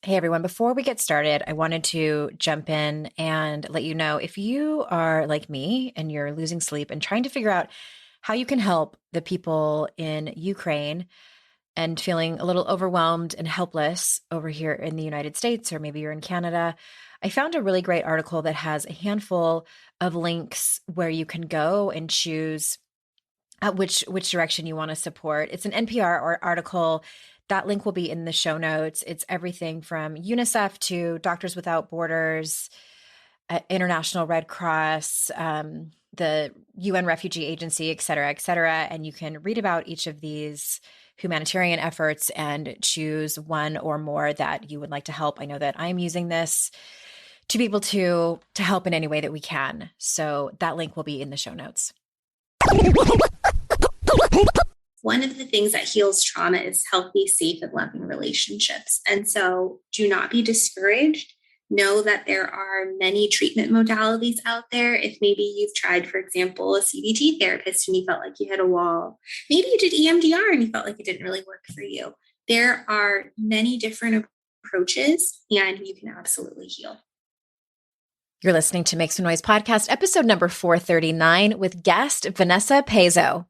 Hey everyone, before we get started, I wanted to jump in and let you know if you are like me and you're losing sleep and trying to figure out how you can help the people in Ukraine and feeling a little overwhelmed and helpless over here in the United States, or maybe you're in Canada, I found a really great article that has a handful of links where you can go and choose which direction you want to support. It's an NPR article. That link will be in the show notes. It's everything from UNICEF to Doctors Without Borders, International Red Cross, the UN Refugee Agency, et cetera, et cetera. And you can read about each of these humanitarian efforts and choose one or more that you would like to help. I know that I'm using this to be able to help in any way that we can. So that link will be in the show notes. One of the things that heals trauma is healthy, safe, and loving relationships. And so do not be discouraged. Know that there are many treatment modalities out there. If maybe you've tried, for example, a CBT therapist and you felt like you hit a wall, maybe you did EMDR and you felt like it didn't really work for you. There are many different approaches and you can absolutely heal. You're listening to Make Some Noise podcast, episode number 439 with guest Vanessa Pezo.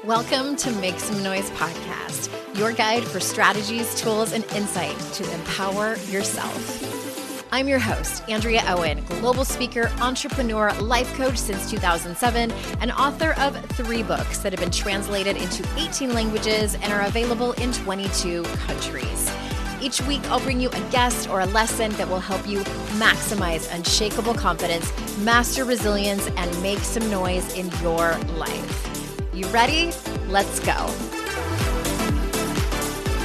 Welcome to Make Some Noise podcast, your guide for strategies, tools, and insight to empower yourself. I'm your host, Andrea Owen, global speaker, entrepreneur, life coach since 2007, and author of 3 books that have been translated into 18 languages and are available in 22 countries. Each week, I'll bring you a guest or a lesson that will help you maximize unshakable confidence, master resilience, and make some noise in your life. You ready? Let's go.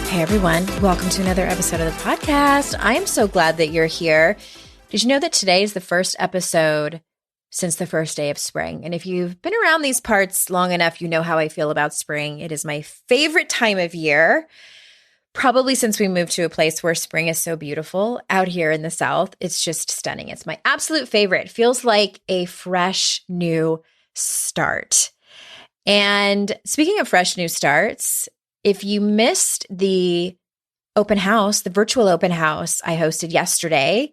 Hey everyone, welcome to another episode of the podcast. I am so glad that you're here. Did you know that today is the first episode since the first day of spring? And if you've been around these parts long enough, you know how I feel about spring. It is my favorite time of year, probably since we moved to a place where spring is so beautiful out here in the South. It's just stunning. It's my absolute favorite. It feels like a fresh new start. And speaking of fresh new starts, if you missed the open house, the virtual open house I hosted yesterday,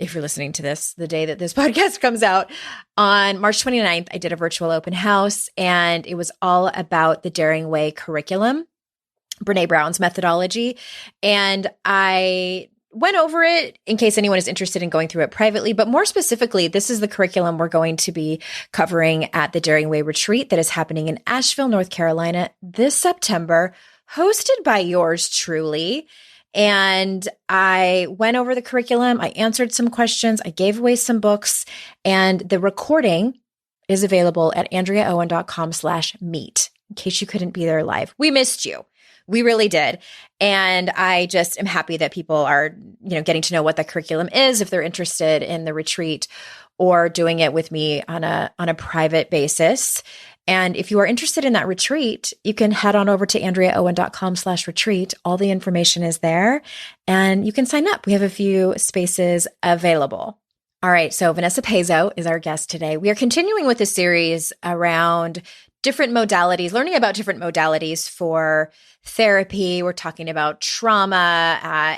if you're listening to this, the day that this podcast comes out, on March 29th, I did a virtual open house, and it was all about the Daring Way curriculum, Brene Brown's methodology. And I went over it in case anyone is interested in going through it privately, but more specifically, this is the curriculum we're going to be covering at the Daring Way retreat that is happening in Asheville, North Carolina this September, hosted by yours truly. And I went over the curriculum, I answered some questions, I gave away some books, and the recording is available at andreaowen.com/meet in case you couldn't be there live. We missed you. We really did. And I just am happy that people are, getting to know what the curriculum is if they're interested in the retreat or doing it with me on a private basis. And if you are interested in that retreat, you can head on over to andreaowen.com/retreat. All the information is there and you can sign up. We have a few spaces available. All right. So Vanessa Pezo is our guest today. We are continuing with a series around different modalities, learning about different modalities for therapy. We're talking about trauma.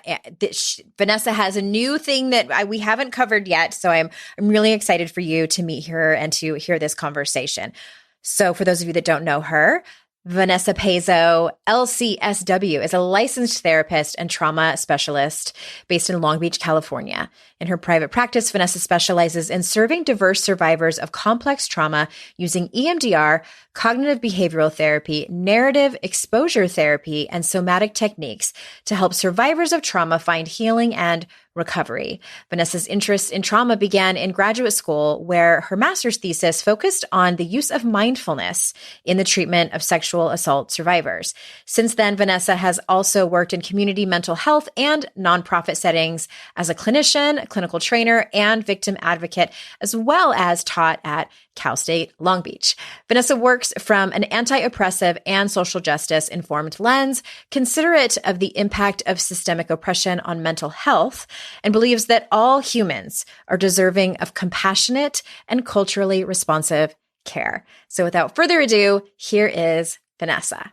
Vanessa has a new thing that we haven't covered yet. So I'm really excited for you to meet her and to hear this conversation. So for those of you that don't know her, Vanessa Pezo, LCSW, is a licensed therapist and trauma specialist based in Long Beach, California. In her private practice, Vanessa specializes in serving diverse survivors of complex trauma using EMDR, cognitive behavioral therapy, narrative exposure therapy, and somatic techniques to help survivors of trauma find healing and recovery. Vanessa's interest in trauma began in graduate school, where her master's thesis focused on the use of mindfulness in the treatment of sexual assault survivors. Since then, Vanessa has also worked in community mental health and nonprofit settings as a clinician, clinical trainer, and victim advocate, as well as taught at Cal State Long Beach. Vanessa works from an anti-oppressive and social justice informed lens, considerate of the impact of systemic oppression on mental health, and believes that all humans are deserving of compassionate and culturally responsive care. So without further ado, here is Vanessa.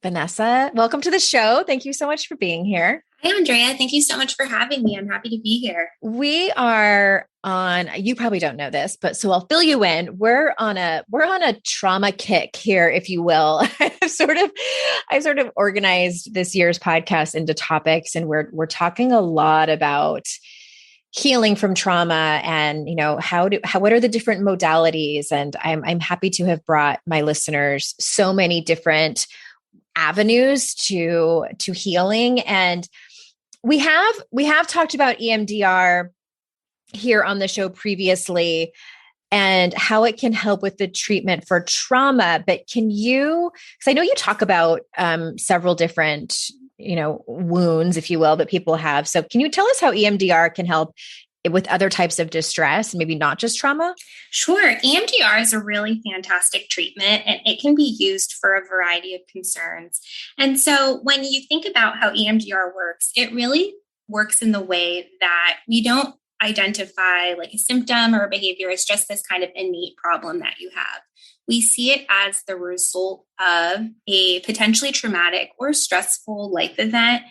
Vanessa, welcome to the show. Thank you so much for being here. Hi, Andrea. Thank you so much for having me. I'm happy to be here. We are on, you probably don't know this, but so I'll fill you in. We're on a trauma kick here, if you will. I've sort of organized this year's podcast into topics, and we're talking a lot about healing from trauma and, what are the different modalities? And I'm happy to have brought my listeners so many different avenues to healing. And we have talked about EMDR here on the show previously and how it can help with the treatment for trauma. But can you, because I know you talk about several different, wounds, if you will, that people have. So can you tell us how EMDR can help with other types of distress, maybe not just trauma? Sure. EMDR is a really fantastic treatment, and it can be used for a variety of concerns. And so when you think about how EMDR works, it really works in the way that we don't identify like a symptom or a behavior as just this kind of innate problem that you have. We see it as the result of a potentially traumatic or stressful life event.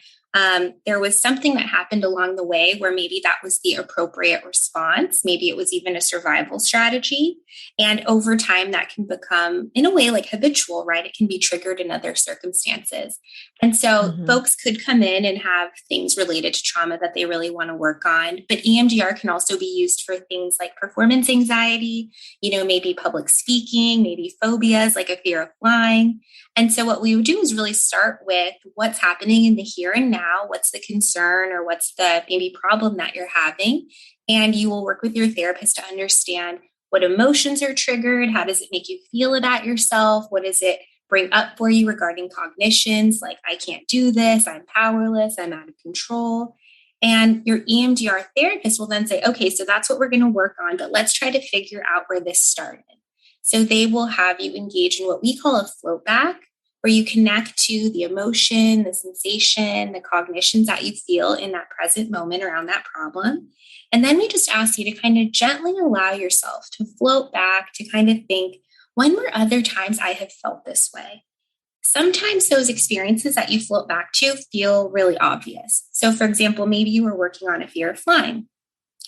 There was something that happened along the way where maybe that was the appropriate response. Maybe it was even a survival strategy. And over time, that can become, in a way, like habitual, right? It can be triggered in other circumstances. And so folks could come in and have things related to trauma that they really want to work on. But EMDR can also be used for things like performance anxiety, maybe public speaking, maybe phobias like a fear of flying. And so what we would do is really start with what's happening in the here and now, what's the concern or what's the maybe problem that you're having. And you will work with your therapist to understand what emotions are triggered, how does it make you feel about yourself, what does it bring up for you regarding cognitions, like I can't do this, I'm powerless, I'm out of control. And your EMDR therapist will then say, okay, so that's what we're going to work on, but let's try to figure out where this started. So they will have you engage in what we call a float back, where you connect to the emotion, the sensation, the cognitions that you feel in that present moment around that problem. And then we just ask you to kind of gently allow yourself to float back, to kind of think, when were other times I have felt this way? Sometimes those experiences that you float back to feel really obvious. So for example, maybe you were working on a fear of flying.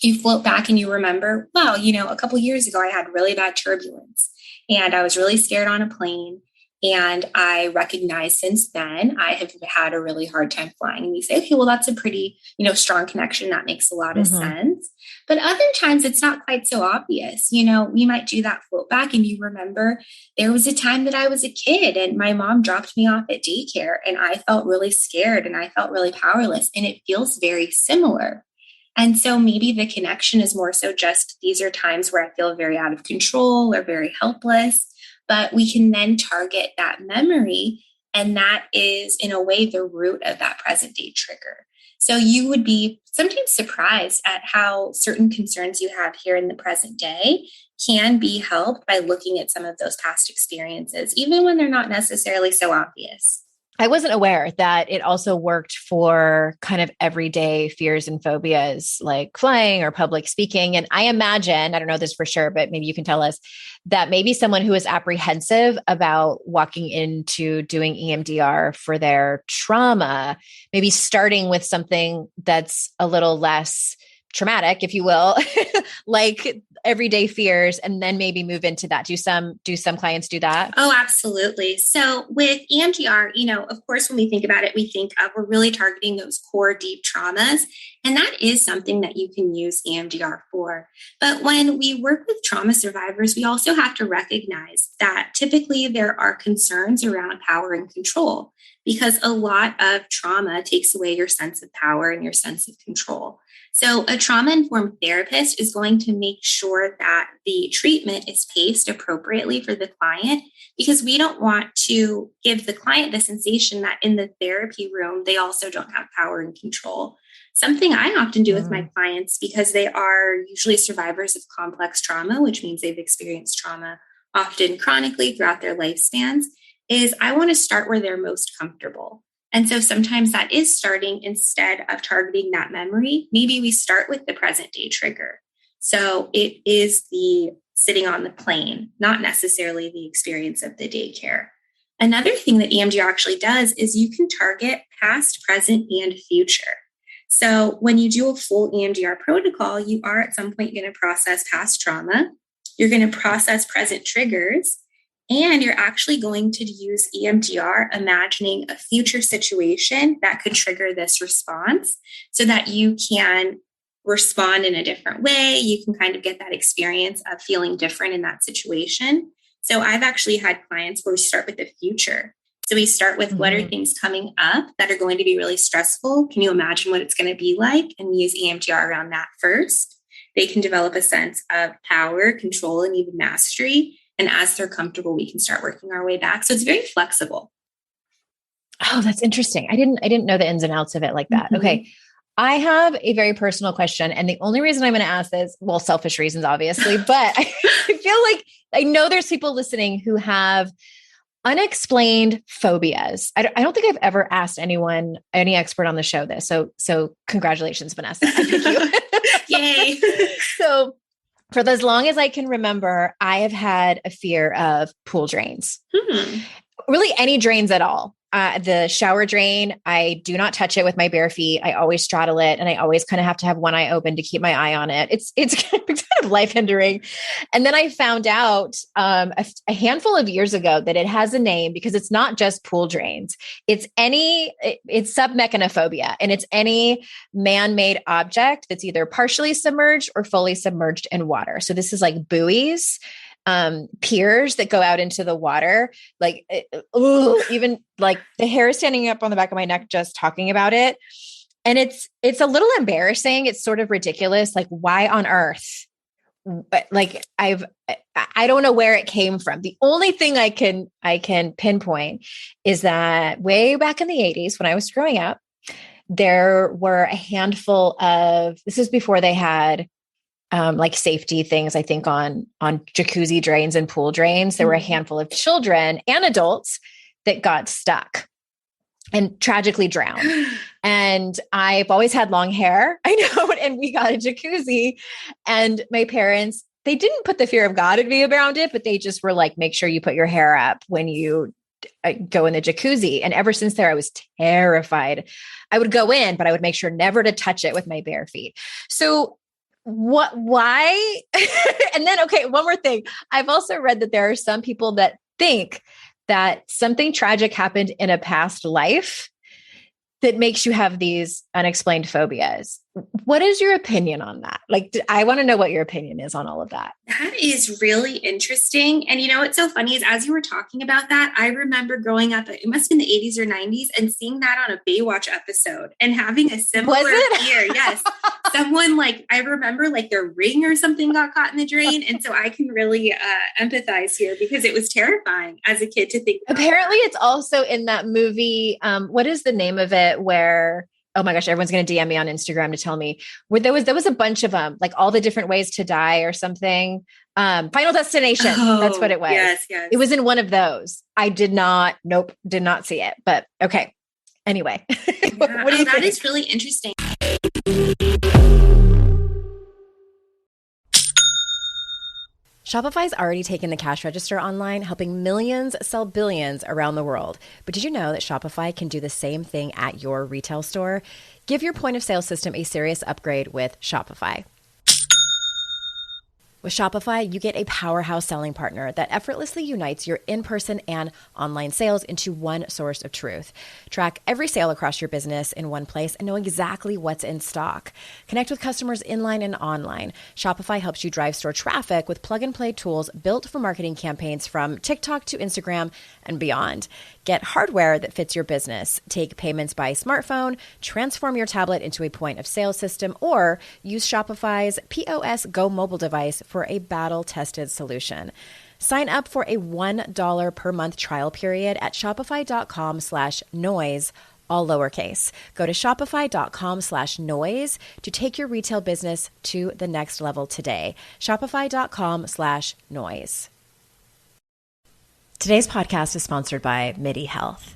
You float back and you remember, wow, a couple of years ago, I had really bad turbulence and I was really scared on a plane. And I recognize since then, I have had a really hard time flying. And you say, okay, well, that's a pretty, strong connection. That makes a lot of sense. But other times it's not quite so obvious. We might do that float back and you remember there was a time that I was a kid and my mom dropped me off at daycare and I felt really scared and I felt really powerless. And it feels very similar. And so maybe the connection is more so just these are times where I feel very out of control or very helpless, but we can then target that memory. And that is in a way the root of that present day trigger. So you would be sometimes surprised at how certain concerns you have here in the present day can be helped by looking at some of those past experiences, even when they're not necessarily so obvious. I wasn't aware that it also worked for kind of everyday fears and phobias like flying or public speaking. And I imagine, I don't know this for sure, but maybe you can tell us that maybe someone who is apprehensive about walking into doing EMDR for their trauma, maybe starting with something that's a little less traumatic, if you will, like everyday fears, and then maybe move into that. Do some clients do that? Oh, absolutely. So with EMDR, of course, when we think about it, we think of we're really targeting those core deep traumas. And that is something that you can use EMDR for. But when we work with trauma survivors, we also have to recognize that typically there are concerns around power and control, because a lot of trauma takes away your sense of power and your sense of control. So a trauma-informed therapist is going to make sure that the treatment is paced appropriately for the client, because we don't want to give the client the sensation that in the therapy room, they also don't have power and control. Something I often do with my clients, because they are usually survivors of complex trauma, which means they've experienced trauma often chronically throughout their lifespans, is I want to start where they're most comfortable. And so sometimes that is starting, instead of targeting that memory, maybe we start with the present day trigger. So it is the sitting on the plane, not necessarily the experience of the daycare. Another thing that EMDR actually does is you can target past, present, and future. So when you do a full EMDR protocol, you are at some point going to process past trauma. You're going to process present triggers, and you're actually going to use EMDR imagining a future situation that could trigger this response so that you can respond in a different way. You can kind of get that experience of feeling different in that situation. So I've actually had clients where we start with the future. So we start with what are things coming up that are going to be really stressful? Can you imagine what it's going to be like? And we use EMDR around that first. They can develop a sense of power, control, and even mastery. And as they're comfortable, we can start working our way back. So it's very flexible. Oh, that's interesting. I didn't know the ins and outs of it like that. Okay. I have a very personal question. And the only reason I'm going to ask this, well, selfish reasons, obviously, but I feel like I know there's people listening who have unexplained phobias. I don't think I've ever asked anyone, any expert on the show this. So congratulations, Vanessa. I pick you. Yay. So for as long as I can remember, I have had a fear of pool drains. Really any drains at all. The shower drain, I do not touch it with my bare feet. I always straddle it, and I always kind of have to have one eye open to keep my eye on it. It's kind of life hindering. And then I found out a handful of years ago that it has a name because it's not just pool drains. It's submechanophobia, and it's any man-made object that's either partially submerged or fully submerged in water. So this is like buoys, piers that go out into the water, like, even like the hair is standing up on the back of my neck just talking about it. And it's a little embarrassing. It's sort of ridiculous. Like, why on earth? Like I don't know where it came from. The only thing I can pinpoint is that way back in the 80s, when I was growing up, there were a handful of, this is before they had like safety things, I think on jacuzzi drains and pool drains. There were a handful of children and adults that got stuck and tragically drowned. And I've always had long hair, I know, and we got a jacuzzi, and my parents, they didn't put the fear of God in me around it, but they just were like, make sure you put your hair up when you go in the jacuzzi. And ever since there, I was terrified. I would go in, but I would make sure never to touch it with my bare feet. So why? And then, okay, one more thing. I've also read that there are some people that think that something tragic happened in a past life that makes you have these unexplained phobias. What is your opinion on that? Like, I want to know what your opinion is on all of that. That is really interesting. And you know, what's so funny is as you were talking about that, I remember growing up, it must have been the 80s or 90s, and seeing that on a Baywatch episode and having a similar fear. Yes. Someone like, I remember like their ring or something got caught in the drain. And so I can really empathize here because it was terrifying as a kid to think. Apparently it's also in that movie. What is the name of it where, oh my gosh, everyone's going to DM me on Instagram to tell me where there was a bunch of them, like all the different ways to die or something. Final Destination. Oh, that's what it was. Yes. It was in one of those. I did not see it, but okay. Anyway, what do you think? That is really interesting. Shopify's already taken the cash register online, helping millions sell billions around the world. But did you know that Shopify can do the same thing at your retail store? Give your point of sale system a serious upgrade with Shopify. With Shopify, you get a powerhouse selling partner that effortlessly unites your in-person and online sales into one source of truth. Track every sale across your business in one place and know exactly what's in stock. Connect with customers inline and online. Shopify helps you drive store traffic with plug-and-play tools built for marketing campaigns from TikTok to Instagram and beyond. Get hardware that fits your business. Take payments by smartphone, transform your tablet into a point of sale system, or use Shopify's POS Go mobile device for a battle-tested solution. Sign up for a $1 per month trial period at shopify.com/noise, all lowercase. Go to shopify.com/noise to take your retail business to the next level today. Shopify.com/noise. Today's podcast is sponsored by MIDI Health.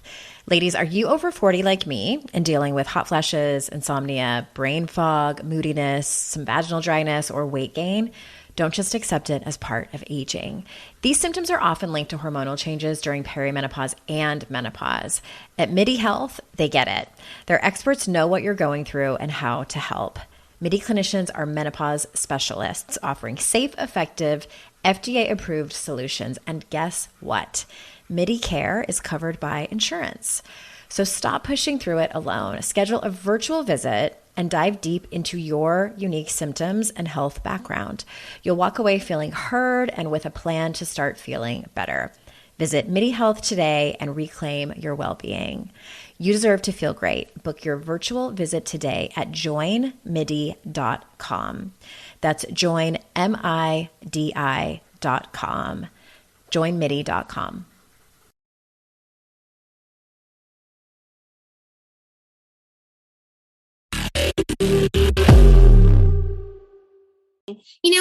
Ladies, are you over 40 like me and dealing with hot flashes, insomnia, brain fog, moodiness, some vaginal dryness, or weight gain? Don't just accept it as part of aging. These symptoms are often linked to hormonal changes during perimenopause and menopause. At MIDI Health, they get it. Their experts know what you're going through and how to help. MIDI clinicians are menopause specialists offering safe, effective, FDA-approved solutions. And guess what? MIDI care is covered by insurance. So stop pushing through it alone. Schedule a virtual visit and dive deep into your unique symptoms and health background. You'll walk away feeling heard and with a plan to start feeling better. Visit MIDI Health today and reclaim your well-being. You deserve to feel great. Book your virtual visit today at joinmidi.com. That's joinmidi.com. joinmidi.com.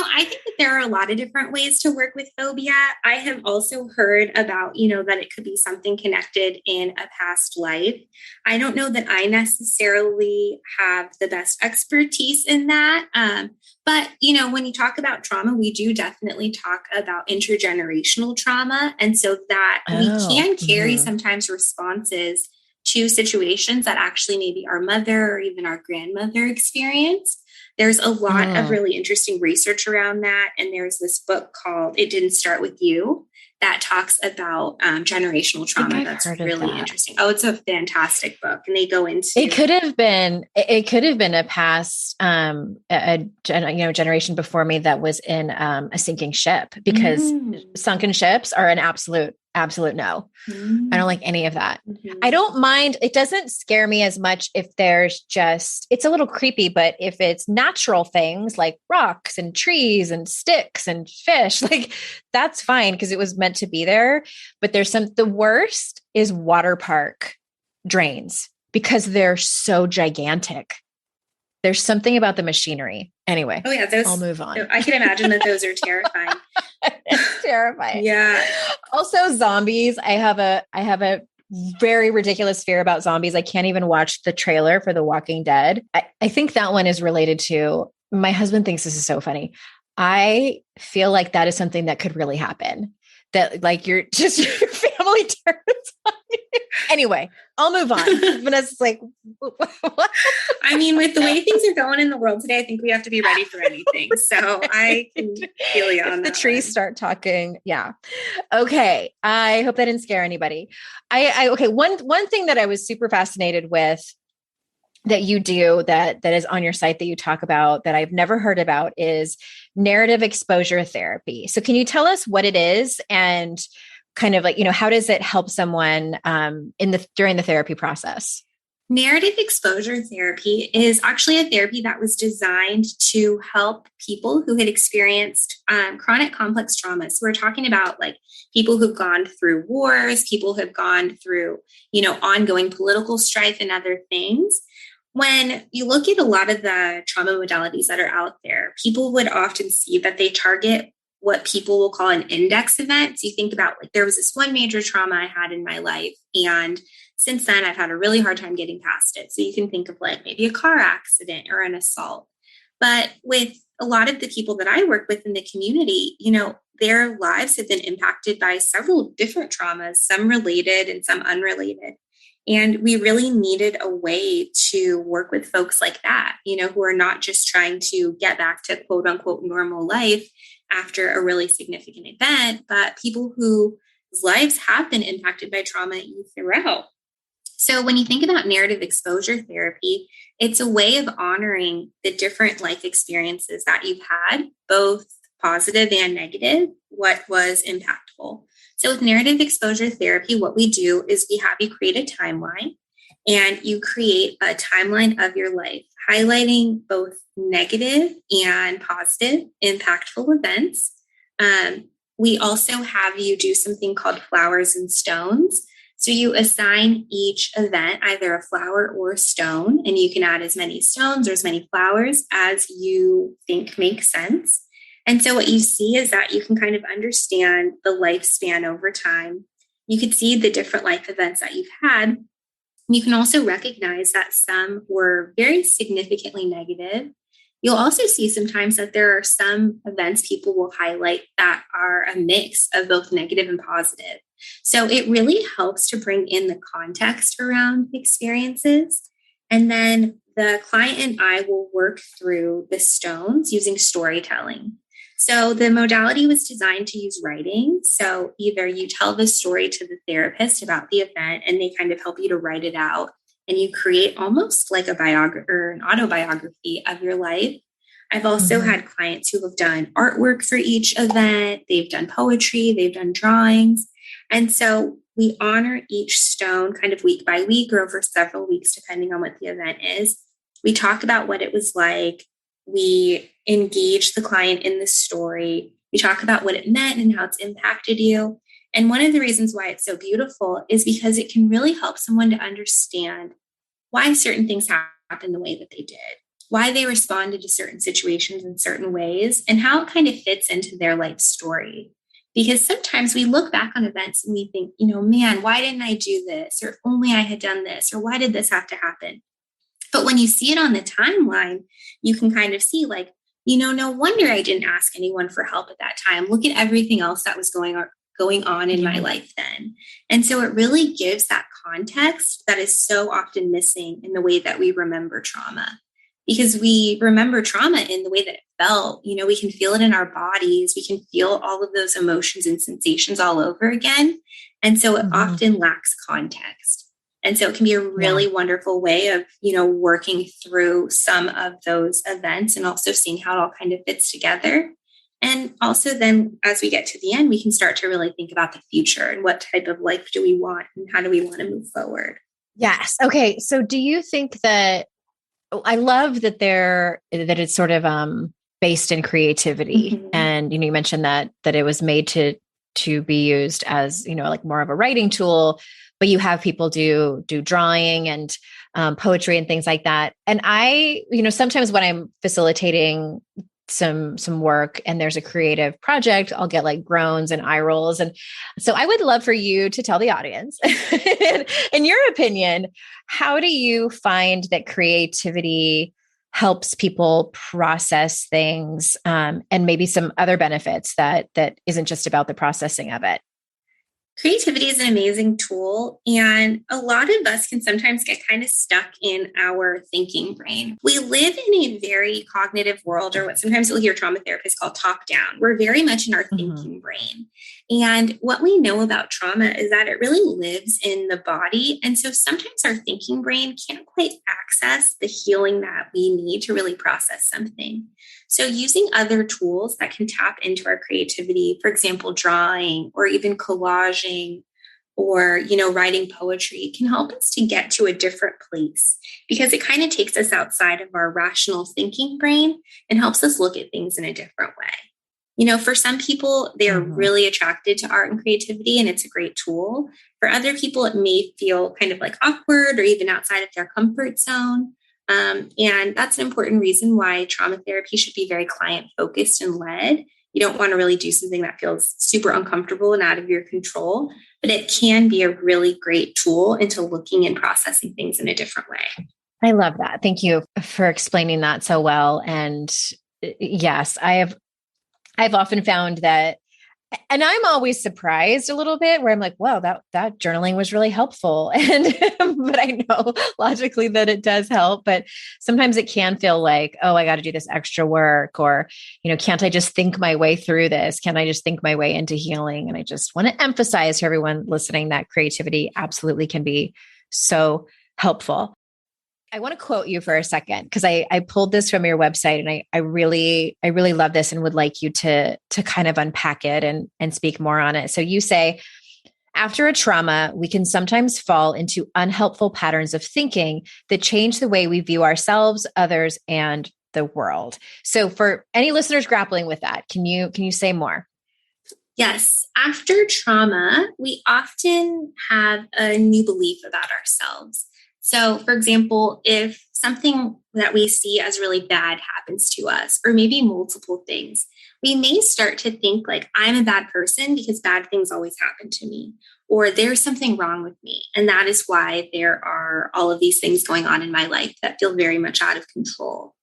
I think that there are a lot of different ways to work with phobia. I have also heard about, that it could be something connected in a past life. I don't know that I necessarily have the best expertise in that. But, when you talk about trauma, we do definitely talk about intergenerational trauma. And so that we can carry sometimes responses to situations that actually maybe our mother or even our grandmother experienced. There's a lot of really interesting research around that. And there's this book called It Didn't Start With You that talks about generational trauma. That's really interesting. Oh, it's a fantastic book. And they go into it could have been a past generation before me that was in a sinking ship, because sunken ships are an absolute no. I don't like any of that. I don't mind. It doesn't scare me as much if there's it's a little creepy, but if it's natural things like rocks and trees and sticks and fish, like that's fine because it was meant to be there. But the worst is water park drains because they're so gigantic. There's something about the machinery. Anyway, I'll move on. I can imagine that those are terrifying. It's terrifying. Yeah. Also, zombies. I have a very ridiculous fear about zombies. I can't even watch the trailer for The Walking Dead. I think that one is related to, my husband thinks this is so funny. I feel like that is something that could really happen. That like your family turns on you. Anyway, I'll move on. Vanessa's like, what? I mean, with the way things are going in the world today, I think we have to be ready for anything. So I can feel you on that. The trees start talking. Yeah. Okay. I hope that didn't scare anybody. Okay. One thing that I was super fascinated with that you do that is on your site that you talk about that I've never heard about is narrative exposure therapy. So can you tell us what it is and kind of like, how does it help someone during the therapy process? Narrative exposure therapy is actually a therapy that was designed to help people who had experienced chronic complex trauma. So we're talking about like people who've gone through wars, people who've gone through, ongoing political strife and other things. When you look at a lot of the trauma modalities that are out there, people would often see that they target what people will call an index event. So you think about like, there was this one major trauma I had in my life, and since then I've had a really hard time getting past it. So you can think of like maybe a car accident or an assault. But with a lot of the people that I work with in the community, their lives have been impacted by several different traumas, some related and some unrelated. And we really needed a way to work with folks like that, who are not just trying to get back to quote unquote normal life after a really significant event, but people whose lives have been impacted by trauma throughout. So when you think about narrative exposure therapy, it's a way of honoring the different life experiences that you've had, both positive and negative, what was impactful. So with narrative exposure therapy, what we do is we have you create a timeline, and you create a timeline of your life, highlighting both negative and positive impactful events. We also have you do something called flowers and stones. So you assign each event either a flower or a stone, and you can add as many stones or as many flowers as you think makes sense. And so what you see is that you can kind of understand the lifespan over time. You could see the different life events that you've had. You can also recognize that some were very significantly negative. You'll also see sometimes that there are some events people will highlight that are a mix of both negative and positive. So it really helps to bring in the context around experiences. And then the client and I will work through the stones using storytelling. So the modality was designed to use writing. So either you tell the story to the therapist about the event and they kind of help you to write it out, and you create almost like a biography or an autobiography of your life. I've also had clients who have done artwork for each event. They've done poetry, they've done drawings. And so we honor each stone kind of week by week or over several weeks, depending on what the event is. We talk about what it was like. We engage the client in the story. We talk about what it meant and how it's impacted you. And one of the reasons why it's so beautiful is because it can really help someone to understand why certain things happened the way that they did, why they responded to certain situations in certain ways, and how it kind of fits into their life story. Because sometimes we look back on events and we think, man, why didn't I do this? Or if only I had done this, or why did this have to happen? But when you see it on the timeline, you can kind of see like, no wonder I didn't ask anyone for help at that time. Look at everything else that was going on in my life then. And so it really gives that context that is so often missing in the way that we remember trauma. Because we remember trauma in the way that it felt. We can feel it in our bodies. We can feel all of those emotions and sensations all over again. And so it often lacks context. And so it can be a really wonderful way of, working through some of those events and also seeing how it all kind of fits together. And also then as we get to the end, we can start to really think about the future and what type of life do we want and how do we want to move forward? Yes. Okay. So do you think that I love that that it's sort of based in creativity. And you mentioned that it was made to be used as, like more of a writing tool, but you have people do drawing and poetry and things like that. And I, sometimes when I'm facilitating some work and there's a creative project, I'll get like groans and eye rolls. And so I would love for you to tell the audience, in your opinion, how do you find that creativity helps people process things, and maybe some other benefits that isn't just about the processing of it? Creativity is an amazing tool, and a lot of us can sometimes get kind of stuck in our thinking brain. We live in a very cognitive world, or what sometimes you'll hear trauma therapists call top down. We're very much in our thinking brain. And what we know about trauma is that it really lives in the body. And so sometimes our thinking brain can't quite access the healing that we need to really process something. So using other tools that can tap into our creativity, for example, drawing or even collaging or, writing poetry, can help us to get to a different place because it kind of takes us outside of our rational thinking brain and helps us look at things in a different way. For some people, they're really attracted to art and creativity, and it's a great tool. For other people, it may feel kind of like awkward or even outside of their comfort zone. And that's an important reason why trauma therapy should be very client focused and led. You don't want to really do something that feels super uncomfortable and out of your control, but it can be a really great tool into looking and processing things in a different way. I love that. Thank you for explaining that so well. And yes, I've often found that, and I'm always surprised a little bit where I'm like, wow, that journaling was really helpful. And, but I know logically that it does help, but sometimes it can feel like, oh, I got to do this extra work, or, can't I just think my way through this? Can I just think my way into healing? And I just want to emphasize to everyone listening that creativity absolutely can be so helpful. I want to quote you for a second because I pulled this from your website, and I really love this and would like you to kind of unpack it and speak more on it. So you say, after a trauma, we can sometimes fall into unhelpful patterns of thinking that change the way we view ourselves, others, and the world. So for any listeners grappling with that, can you say more? Yes. After trauma, we often have a new belief about ourselves. So, for example, if something that we see as really bad happens to us, or maybe multiple things, we may start to think like, I'm a bad person because bad things always happen to me, or there's something wrong with me. And that is why there are all of these things going on in my life that feel very much out of control.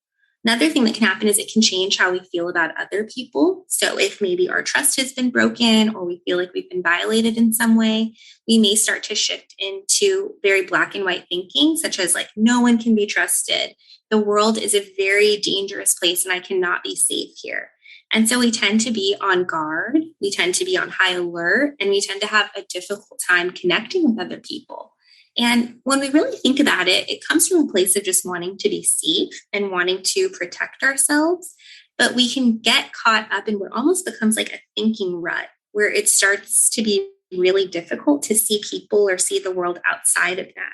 Another thing that can happen is it can change how we feel about other people. So if maybe our trust has been broken or we feel like we've been violated in some way, we may start to shift into very black and white thinking, such as like, no one can be trusted. The world is a very dangerous place and I cannot be safe here. And so we tend to be on guard, we tend to be on high alert, and we tend to have a difficult time connecting with other people. And when we really think about it, it comes from a place of just wanting to be safe and wanting to protect ourselves. But we can get caught up in what almost becomes like a thinking rut, where it starts to be really difficult to see people or see the world outside of that.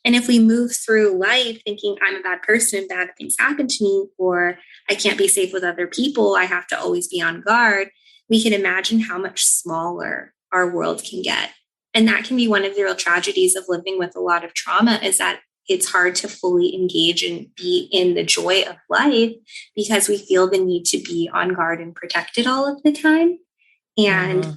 And if we move through life thinking I'm a bad person and bad things happen to me, or I can't be safe with other people, I have to always be on guard, we can imagine how much smaller our world can get. And that can be one of the real tragedies of living with a lot of trauma, is that it's hard to fully engage and be in the joy of life because we feel the need to be on guard and protected all of the time. And,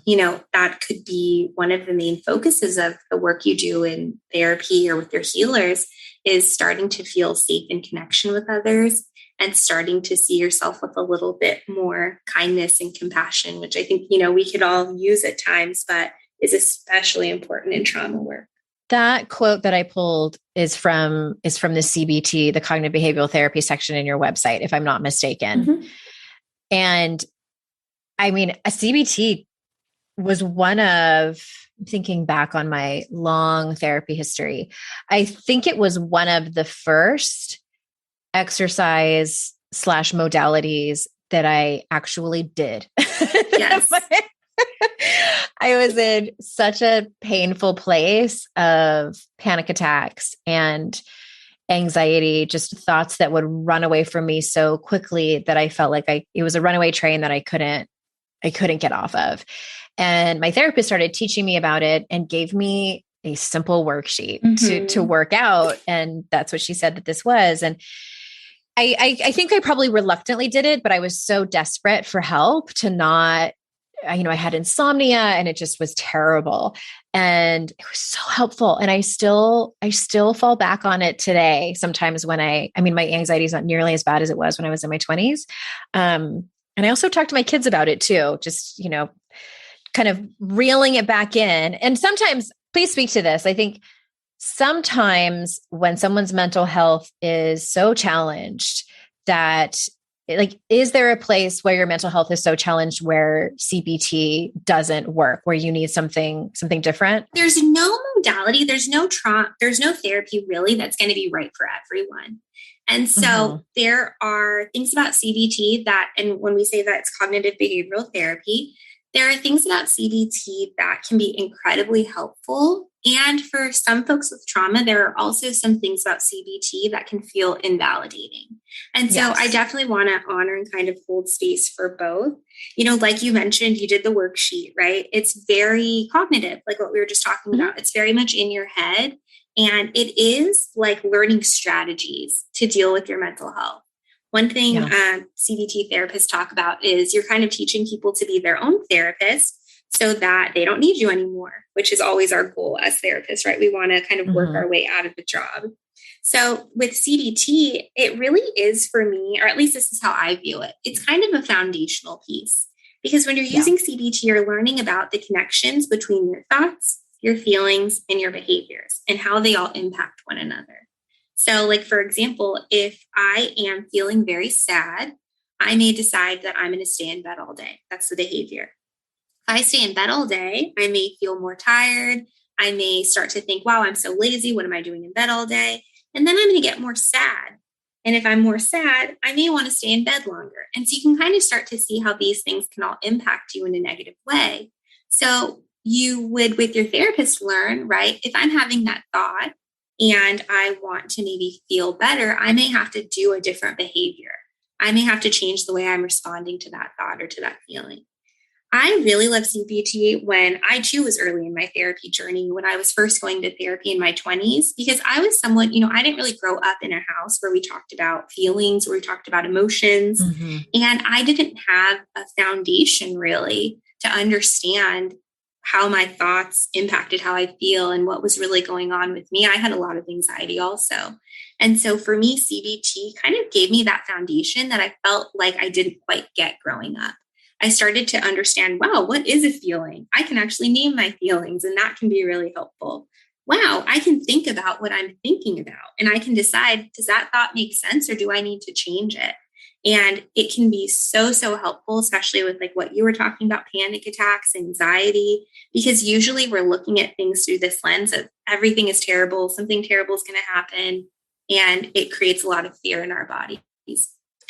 that could be one of the main focuses of the work you do in therapy or with your healers, is starting to feel safe in connection with others and starting to see yourself with a little bit more kindness and compassion, which I think, we could all use at times, but is especially important in trauma work. That quote that I pulled is from the CBT, the cognitive behavioral therapy section in your website, if I'm not mistaken. Mm-hmm. And I mean, a CBT was one of, thinking back on my long therapy history, I think it was one of the first exercise / modalities that I actually did. Yes. I was in such a painful place of panic attacks and anxiety, just thoughts that would run away from me so quickly that I felt like it was a runaway train that I couldn't get off of. And my therapist started teaching me about it and gave me a simple worksheet to work out. And that's what she said that this was. And I think I probably reluctantly did it, but I was so desperate for help to not, I had insomnia and it just was terrible. And it was so helpful. And I still fall back on it today. Sometimes when my anxiety is not nearly as bad as it was when I was in my 20s. And I also talk to my kids about it too, just, kind of reeling it back in. And sometimes, please speak to this, I think sometimes when someone's mental health is so challenged that, like, is there a place where your mental health is so challenged where CBT doesn't work, where you need something different? There's no modality, there's no therapy really that's going to be right for everyone. And so there are things about CBT that, and when we say that it's cognitive behavioral therapy, there are things about CBT that can be incredibly helpful. And for some folks with trauma, there are also some things about CBT that can feel invalidating. And so I definitely want to honor and kind of hold space for both. Like you mentioned, you did the worksheet, right? It's very cognitive, like what we were just talking about. It's very much in your head. And it is like learning strategies to deal with your mental health. One thing CBT therapists talk about is you're kind of teaching people to be their own therapist so that they don't need you anymore, which is always our goal as therapists, right? We want to kind of work our way out of the job. So with CBT, it really is, for me, or at least this is how I view it, it's kind of a foundational piece. Because when you're using CBT, you're learning about the connections between your thoughts, your feelings, and your behaviors, and how they all impact one another. So, like, for example, if I am feeling very sad, I may decide that I'm going to stay in bed all day. That's the behavior. If I stay in bed all day, I may feel more tired. I may start to think, wow, I'm so lazy. What am I doing in bed all day? And then I'm going to get more sad. And if I'm more sad, I may want to stay in bed longer. And so you can kind of start to see how these things can all impact you in a negative way. So you would, with your therapist, learn, right? If I'm having that thought and I want to maybe feel better, I may have to do a different behavior. I may have to change the way I'm responding to that thought or to that feeling. I really love CBT when I too was early in my therapy journey, when I was first going to therapy in my 20s, because I was someone, I didn't really grow up in a house where we talked about feelings, where we talked about emotions. Mm-hmm. And I didn't have a foundation really to understand how my thoughts impacted how I feel and what was really going on with me. I had a lot of anxiety also. And so for me, CBT kind of gave me that foundation that I felt like I didn't quite get growing up. I started to understand, wow, what is a feeling? I can actually name my feelings, and that can be really helpful. Wow, I can think about what I'm thinking about, and I can decide, does that thought make sense or do I need to change it? And it can be so helpful, especially with like what you were talking about, panic attacks, anxiety, because usually we're looking at things through this lens of everything is terrible, something terrible is going to happen. And it creates a lot of fear in our bodies.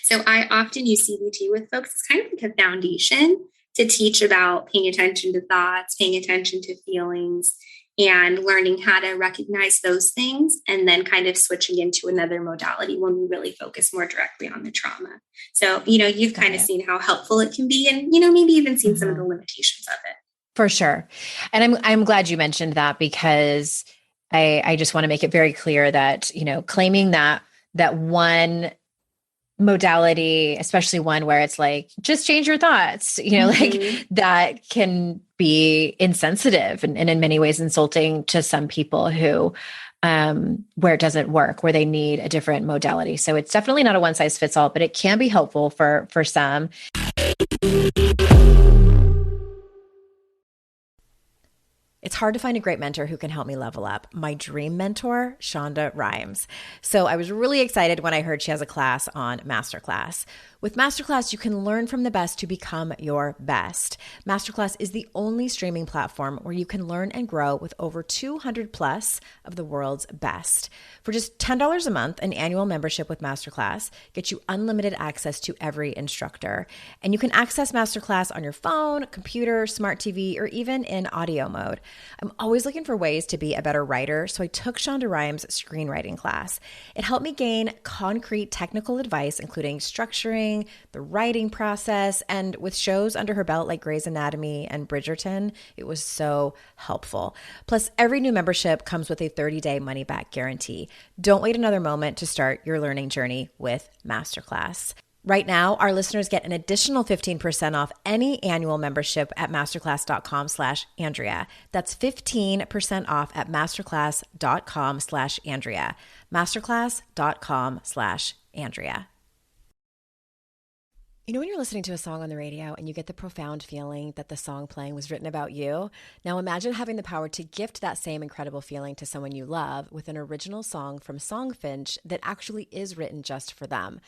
So I often use CBT with folks. It's kind of like a foundation to teach about paying attention to thoughts, paying attention to feelings, and learning how to recognize those things, and then kind of switching into another modality when we really focus more directly on the trauma. So, you've kind of seen how helpful it can be, and, maybe even seen some of the limitations of it. For sure. And I'm glad you mentioned that, because I just want to make it very clear that, claiming that one modality, especially one where it's like, just change your thoughts, like that can be insensitive and in many ways insulting to some people who, where it doesn't work, where they need a different modality. So it's definitely not a one size fits all, but it can be helpful for some. It's hard to find a great mentor who can help me level up. My dream mentor, Shonda Rhimes. So I was really excited when I heard she has a class on Masterclass. With Masterclass, you can learn from the best to become your best. Masterclass is the only streaming platform where you can learn and grow with over 200 plus of the world's best. For just $10 a month, an annual membership with Masterclass gets you unlimited access to every instructor. And you can access Masterclass on your phone, computer, smart TV, or even in audio mode. I'm always looking for ways to be a better writer, so I took Shonda Rhimes' screenwriting class. It helped me gain concrete technical advice, including structuring, the writing process, and with shows under her belt like Grey's Anatomy and Bridgerton, it was so helpful. Plus, every new membership comes with a 30-day money-back guarantee. Don't wait another moment to start your learning journey with Masterclass. Right now, our listeners get an additional 15% off any annual membership at masterclass.com/Andrea. That's 15% off at masterclass.com/Andrea. Masterclass.com/Andrea. When you're listening to a song on the radio and you get the profound feeling that the song playing was written about you? Now imagine having the power to gift that same incredible feeling to someone you love with an original song from Songfinch that actually is written just for them.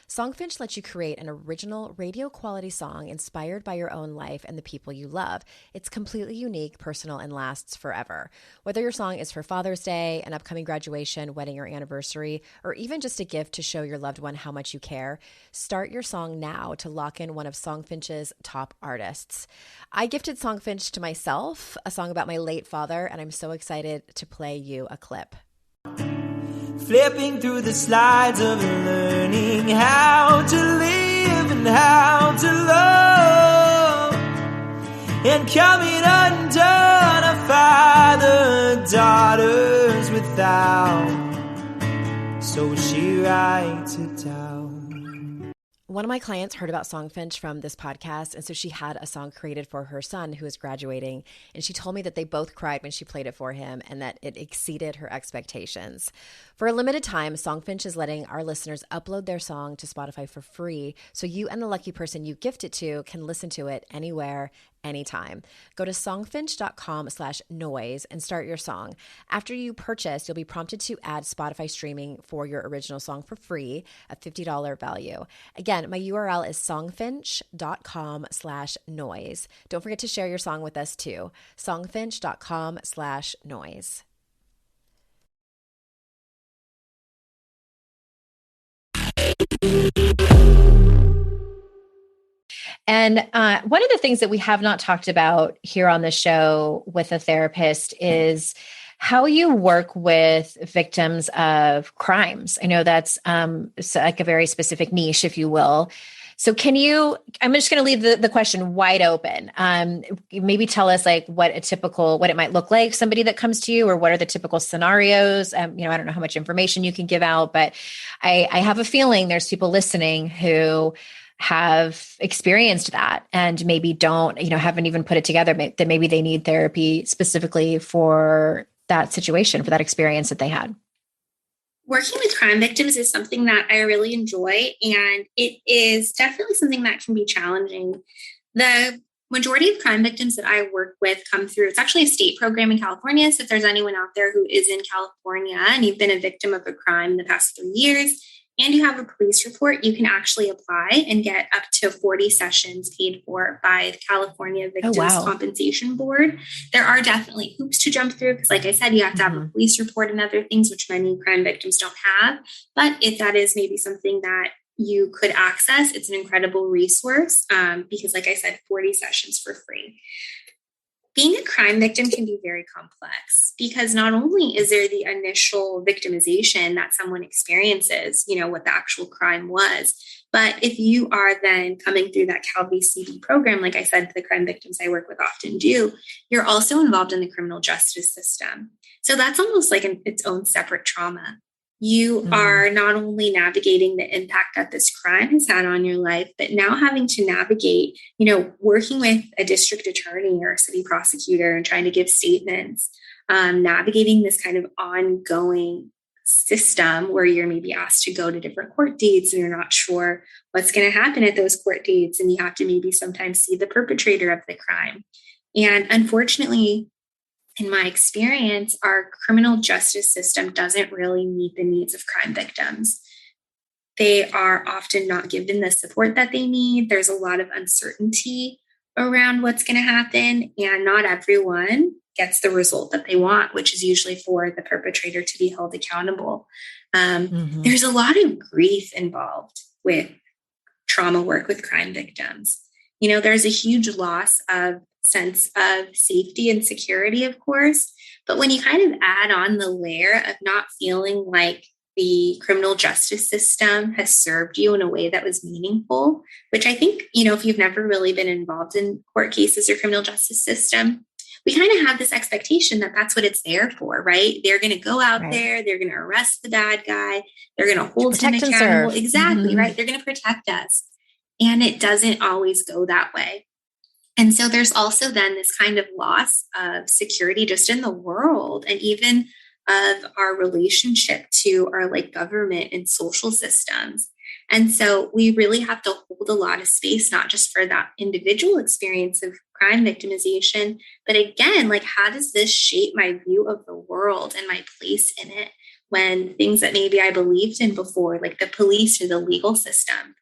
Songfinch lets you create an original radio quality song inspired by your own life and the people you love. It's completely unique, personal, and lasts forever. Whether your song is for Father's Day, an upcoming graduation, wedding, or anniversary, or even just a gift to show your loved one how much you care, start your song now to lock in one of Songfinch's top artists. I gifted Songfinch to myself, a song about my late father, and I'm so excited to play you a clip. Flipping through the slides of learning how to live and how to love, and coming undone a father, daughters without, so she writes it down. One of my clients heard about Songfinch from this podcast, and so she had a song created for her son who was graduating, and she told me that they both cried when she played it for him and that it exceeded her expectations. For a limited time, Songfinch is letting our listeners upload their song to Spotify for free, so you and the lucky person you gift it to can listen to it anywhere, anytime. Go to songfinch.com/noise and start your song. After you purchase, you'll be prompted to add Spotify streaming for your original song for free, a $50 value. Again, my URL is songfinch.com/noise. Don't forget to share your song with us too. songfinch.com/noise. And one of the things that we have not talked about here on the show with a therapist is how you work with victims of crimes. I know that's like a very specific niche, if you will. So I'm just going to leave the question wide open. Maybe tell us like what it might look like, somebody that comes to you, or what are the typical scenarios? I don't know how much information you can give out, but I have a feeling there's people listening who have experienced that and maybe haven't even put it together, that maybe they need therapy specifically for that situation, for that experience that they had. Working with crime victims is something that I really enjoy, and it is definitely something that can be challenging. The majority of crime victims that I work with come through, it's actually a state program in California. So if there's anyone out there who is in California and you've been a victim of a crime in the past 3 years, and you have a police report, you can actually apply and get up to 40 sessions paid for by the California Victims Compensation Board. There are definitely hoops to jump through because, like I said, you have to have a police report and other things, which many crime victims don't have. But if that is maybe something that you could access, it's an incredible resource because, like I said, 40 sessions for free. Being a crime victim can be very complex because not only is there the initial victimization that someone experiences, what the actual crime was, but if you are then coming through that CalVCB program, like I said, the crime victims I work with often do, you're also involved in the criminal justice system. So that's almost like its own separate trauma. You are not only navigating the impact that this crime has had on your life, but now having to navigate, working with a district attorney or a city prosecutor and trying to give statements, navigating this kind of ongoing system where you're maybe asked to go to different court dates and you're not sure what's going to happen at those court dates. And you have to maybe sometimes see the perpetrator of the crime. And unfortunately, in my experience, our criminal justice system doesn't really meet the needs of crime victims. They are often not given the support that they need. There's a lot of uncertainty around what's going to happen, and not everyone gets the result that they want, which is usually for the perpetrator to be held accountable. There's a lot of grief involved with trauma work with crime victims. There's a huge loss of sense of safety and security, of course. But when you kind of add on the layer of not feeling like the criminal justice system has served you in a way that was meaningful, which I think, if you've never really been involved in court cases or criminal justice system, we kind of have this expectation that that's what it's there for, right? They're going to go out there, they're going to arrest the bad guy, they're going to hold him accountable. Exactly, right? They're going to protect us. And it doesn't always go that way. And so there's also then this kind of loss of security just in the world and even of our relationship to our government and social systems. And so we really have to hold a lot of space, not just for that individual experience of crime victimization, but again, how does this shape my view of the world and my place in it when things that maybe I believed in before, like the police or the legal system,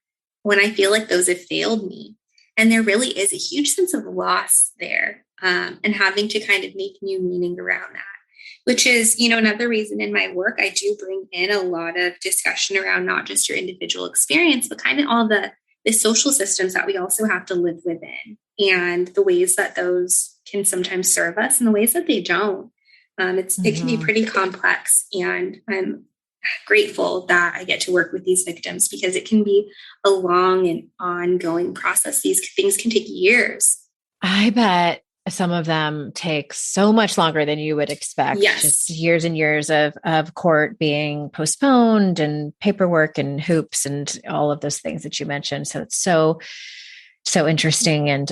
when I feel like those have failed me. And there really is a huge sense of loss there and having to kind of make new meaning around that, which is, another reason in my work, I do bring in a lot of discussion around not just your individual experience, but kind of all the social systems that we also have to live within and the ways that those can sometimes serve us and the ways that they don't. It can be pretty complex, and I'm grateful that I get to work with these victims because it can be a long and ongoing process. These things can take years. I bet some of them take so much longer than you would expect. Yes. Just years and years of court being postponed and paperwork and hoops and all of those things that you mentioned. So it's so interesting. And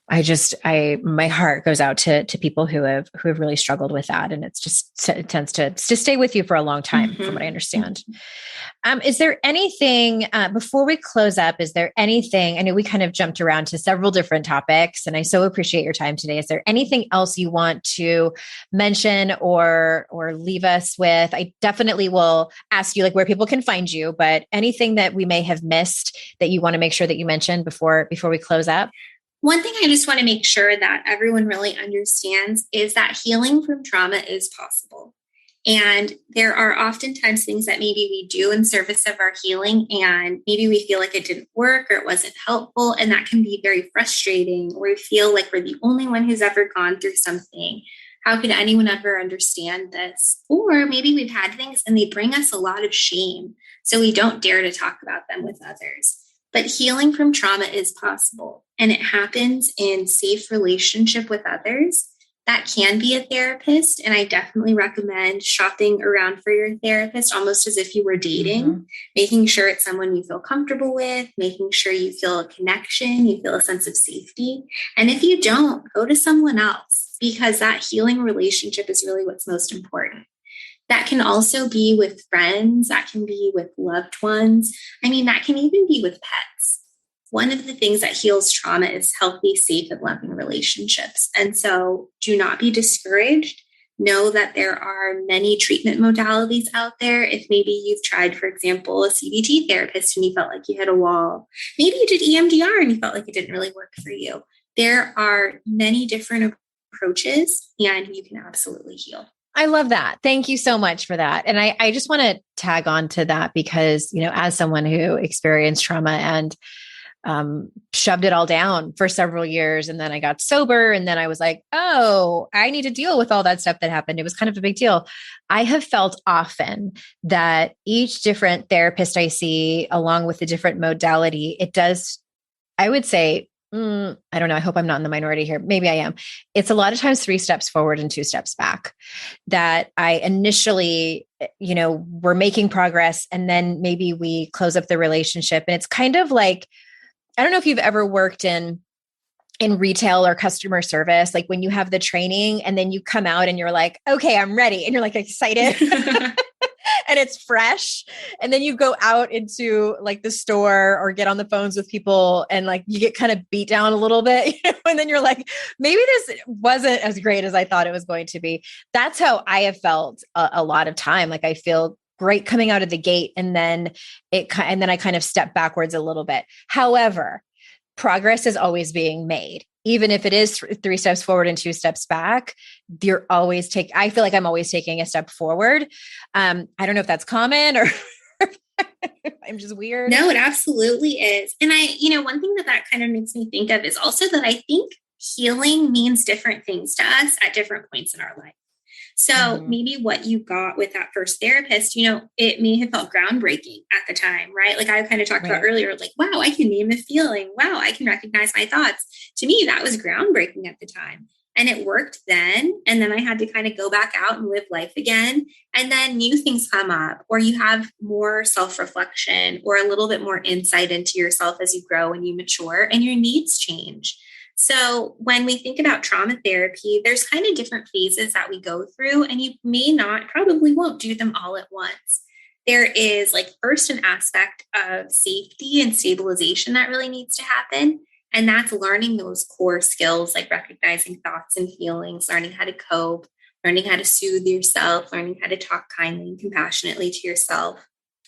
my heart goes out to people who have really struggled with that. And it tends to stay with you for a long time, from what I understand. Is there anything, before we close up, is there anything, I know we kind of jumped around to several different topics and I so appreciate your time today. Is there anything else you want to mention or leave us with? I definitely will ask you where people can find you, but anything that we may have missed that you want to make sure that you mentioned before we close up? One thing I just want to make sure that everyone really understands is that healing from trauma is possible. And there are oftentimes things that maybe we do in service of our healing, and maybe we feel like it didn't work or it wasn't helpful. And that can be very frustrating, or we feel like we're the only one who's ever gone through something. How could anyone ever understand this? Or maybe we've had things and they bring us a lot of shame, so we don't dare to talk about them with others. But healing from trauma is possible, and it happens in safe relationship with others. That can be a therapist. And I definitely recommend shopping around for your therapist almost as if you were dating, making sure it's someone you feel comfortable with, making sure you feel a connection, you feel a sense of safety. And if you don't, go to someone else, because that healing relationship is really what's most important. That can also be with friends. That can be with loved ones. I mean, that can even be with pets. One of the things that heals trauma is healthy, safe, and loving relationships. And so do not be discouraged. Know that there are many treatment modalities out there. If maybe you've tried, for example, a CBT therapist and you felt like you hit a wall, maybe you did EMDR and you felt like it didn't really work for you. There are many different approaches, and you can absolutely heal. I love that. Thank you so much for that. And I just want to tag on to that because, as someone who experienced trauma and shoved it all down for several years. And then I got sober, and then I was like, oh, I need to deal with all that stuff that happened. It was kind of a big deal. I have felt often that each different therapist I see, along with the different modality, it does, I would say, I don't know. I hope I'm not in the minority here. Maybe I am. It's a lot of times 3 steps forward and 2 steps back. That I initially, we're making progress, and then maybe we close up the relationship. And it's kind of like, I don't know if you've ever worked in retail or customer service, like when you have the training and then you come out and you're like, okay, I'm ready. And you're like excited and it's fresh. And then you go out into like the store or get on the phones with people and like you get kind of beat down a little bit, and then you're like, maybe this wasn't as great as I thought it was going to be. That's how I have felt a lot of time. Like I feel great coming out of the gate, and then I kind of step backwards a little bit. However, progress is always being made. Even if it is 3 steps forward and 2 steps back, I feel like I'm always taking a step forward. I don't know if that's common or I'm just weird. No, it absolutely is. And one thing that kind of makes me think of is also that I think healing means different things to us at different points in our life. So maybe what you got with that first therapist, it may have felt groundbreaking at the time, right? Like I kind of talked about earlier, like, wow, I can name a feeling. Wow, I can recognize my thoughts. To me, that was groundbreaking at the time. And it worked then. And then I had to kind of go back out and live life again. And then new things come up, or you have more self-reflection or a little bit more insight into yourself as you grow and you mature and your needs change. So when we think about trauma therapy, there's kind of different phases that we go through, and you probably won't do them all at once. There is first an aspect of safety and stabilization that really needs to happen. And that's learning those core skills like recognizing thoughts and feelings, learning how to cope, learning how to soothe yourself, learning how to talk kindly and compassionately to yourself.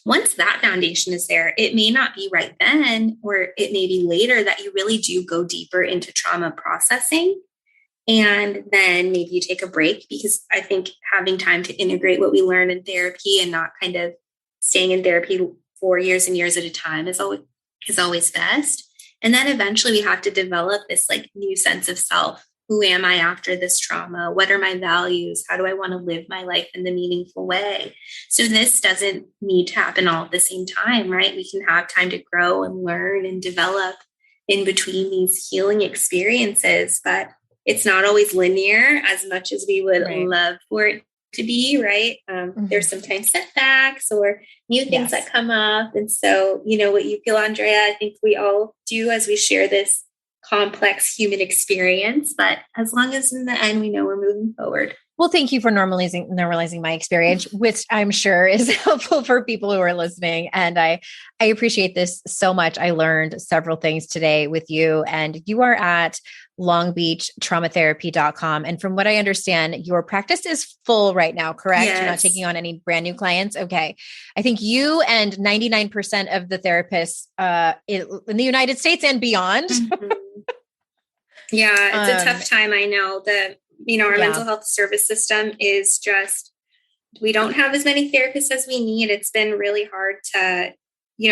Once that foundation is there, it may not be right then, or it may be later that you really do go deeper into trauma processing. And then maybe you take a break, because I think having time to integrate what we learn in therapy and not kind of staying in therapy for years and years at a time is always best. And then eventually we have to develop this new sense of self. Who am I after this trauma? What are my values? How do I want to live my life in the meaningful way? So this doesn't need to happen all at the same time, right? We can have time to grow and learn and develop in between these healing experiences, but it's not always linear as much as we would love for it to be, right? There's sometimes setbacks or new things that come up. And so, what you feel, Andrea, I think we all do as we share this complex human experience, but as long as in the end we know we're moving forward. Well, thank you for normalizing my experience, which I'm sure is helpful for people who are listening. And I appreciate this so much. I learned several things today with you, and you are at longbeachtraumatherapy.com. And from what I understand, your practice is full right now, correct? Yes. You're not taking on any brand new clients. Okay. I think you and 99% of the therapists in the United States and beyond. Yeah, it's a tough time. I know that, our mental health service system is just, we don't have as many therapists as we need. It's been really hard to,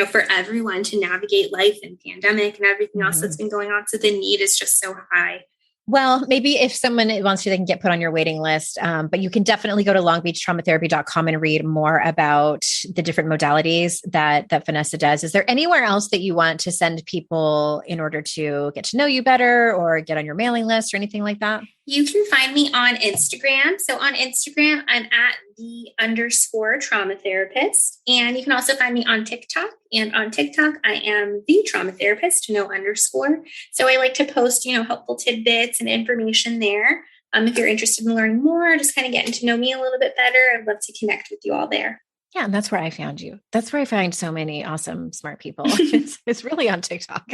for everyone to navigate life and pandemic and everything else that's been going on. So the need is just so high. Well, maybe if someone wants to, they can get put on your waiting list. But you can definitely go to longbeachtraumatherapy.com and read more about the different modalities that Vanessa does. Is there anywhere else that you want to send people in order to get to know you better or get on your mailing list or anything like that? You can find me on Instagram. So on Instagram, I'm at _trauma therapist. And you can also find me on TikTok. And on TikTok, I am the trauma therapist, no underscore. So I like to post, helpful tidbits and information there. If you're interested in learning more, just kind of getting to know me a little bit better, I'd love to connect with you all there. Yeah, and that's where I found you. That's where I find so many awesome, smart people. It's really on TikTok.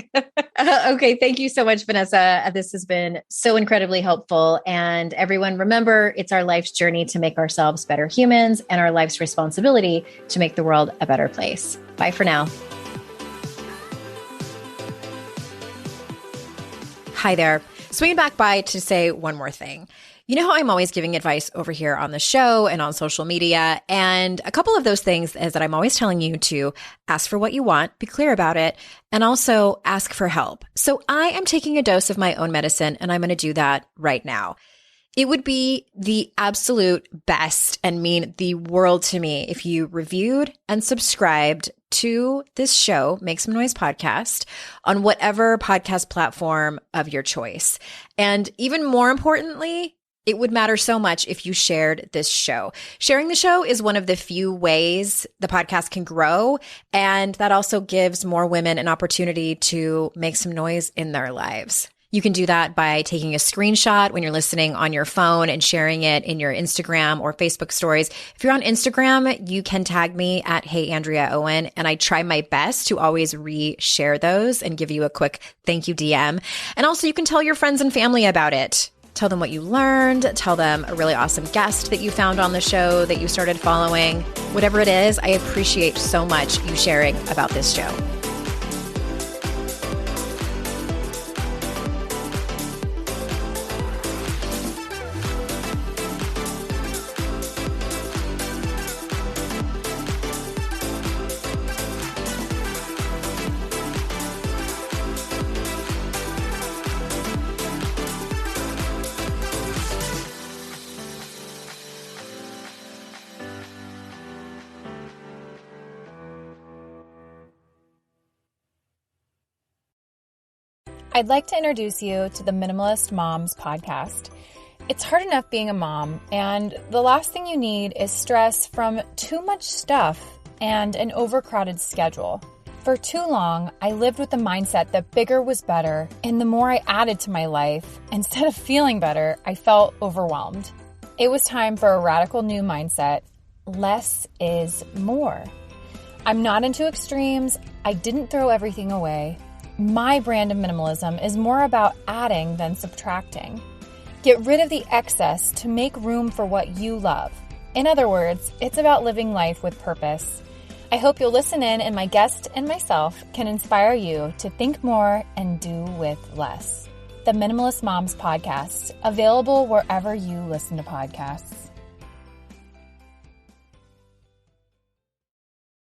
Okay, thank you so much, Vanessa. This has been so incredibly helpful. And everyone, remember, it's our life's journey to make ourselves better humans and our life's responsibility to make the world a better place. Bye for now. Hi there. Swinging back by to say one more thing. You know how I'm always giving advice over here on the show and on social media. And a couple of those things is that I'm always telling you to ask for what you want, be clear about it, and also ask for help. So I am taking a dose of my own medicine, and I'm going to do that right now. It would be the absolute best and mean the world to me if you reviewed and subscribed to this show, Make Some Noise podcast, on whatever podcast platform of your choice. And even more importantly, it would matter so much if you shared this show. Sharing the show is one of the few ways the podcast can grow, and that also gives more women an opportunity to make some noise in their lives. You can do that by taking a screenshot when you're listening on your phone and sharing it in your Instagram or Facebook stories. If you're on Instagram, you can tag me at @HeyAndreaOwen, and I try my best to always re-share those and give you a quick thank you DM. And also you can tell your friends and family about it. Tell them what you learned. Tell them a really awesome guest that you found on the show that you started following. Whatever it is, I appreciate so much you sharing about this show. I'd like to introduce you to the Minimalist Moms podcast. It's hard enough being a mom, and the last thing you need is stress from too much stuff and an overcrowded schedule. For too long, I lived with the mindset that bigger was better, and the more I added to my life, instead of feeling better, I felt overwhelmed. It was time for a radical new mindset. Less is more. I'm not into extremes. I didn't throw everything away. My brand of minimalism is more about adding than subtracting. Get rid of the excess to make room for what you love. In other words, it's about living life with purpose. I hope you'll listen in, and my guest and myself can inspire you to think more and do with less. The Minimalist Moms podcast, available wherever you listen to podcasts.